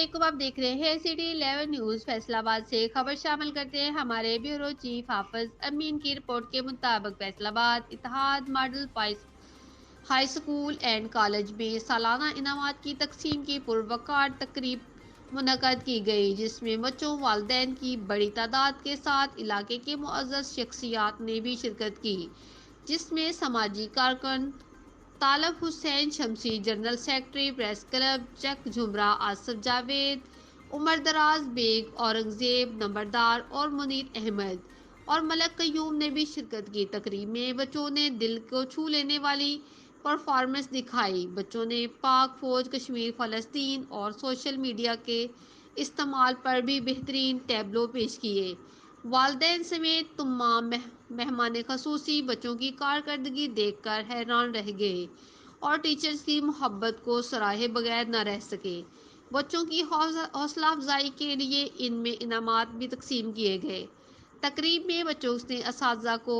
السلام علیکم، آپ دیکھ رہے ہیں سٹی 11 نیوز فیصلہ آباد سے خبر شامل کرتے ہیں ہمارے بیورو چیف حافظ امین کی رپورٹ کے مطابق فیصلہ آباد اتحاد model high school and college میں سالانہ انعامات کی تقسیم کی پروقار تقریب منعقد کی گئی، جس میں بچوں، والدین کی بڑی تعداد کے ساتھ علاقے کے معزز شخصیات نے بھی شرکت کی، جس میں سماجی کارکن طالب حسین شمسی، جنرل سیکرٹری پریس کلب چک جھمرا آصف جاوید، عمر دراز بیگ، اورنگزیب نمبردار اور منیر احمد اور ملک قیوم نے بھی شرکت کی۔ تقریب میں بچوں نے دل کو چھو لینے والی پرفارمنس دکھائی۔ بچوں نے پاک فوج، کشمیر، فلسطین اور سوشل میڈیا کے استعمال پر بھی بہترین ٹیبلو پیش کیے۔ والدین سمیت تمام مہمان خصوصی بچوں کی کارکردگی دیکھ کر حیران رہ گئے اور ٹیچرز کی محبت کو سراہے بغیر نہ رہ سکے۔ بچوں کی حوصلہ افزائی کے لیے ان میں انعامات بھی تقسیم کیے گئے۔ تقریب میں بچوں نے اساتذہ کو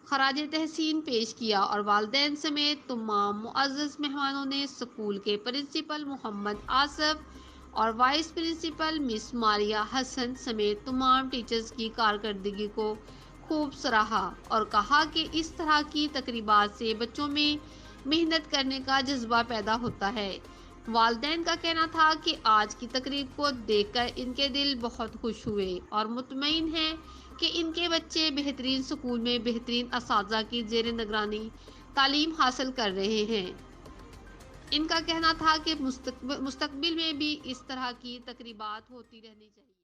خراج تحسین پیش کیا اور والدین سمیت تمام معزز مہمانوں نے اسکول کے پرنسپل محمد آصف اور وائس پرنسپل مس ماریہ حسن سمیت تمام ٹیچرز کی کارکردگی کو خوب سراہا اور کہا کہ اس طرح کی تقریبات سے بچوں میں محنت کرنے کا جذبہ پیدا ہوتا ہے۔ والدین کا کہنا تھا کہ آج کی تقریب کو دیکھ کر ان کے دل بہت خوش ہوئے اور مطمئن ہیں کہ ان کے بچے بہترین اسکول میں بہترین اساتذہ کی زیر نگرانی تعلیم حاصل کر رہے ہیں۔ ان کا کہنا تھا کہ مستقبل میں بھی اس طرح کی تقریبات ہوتی رہنی چاہیے۔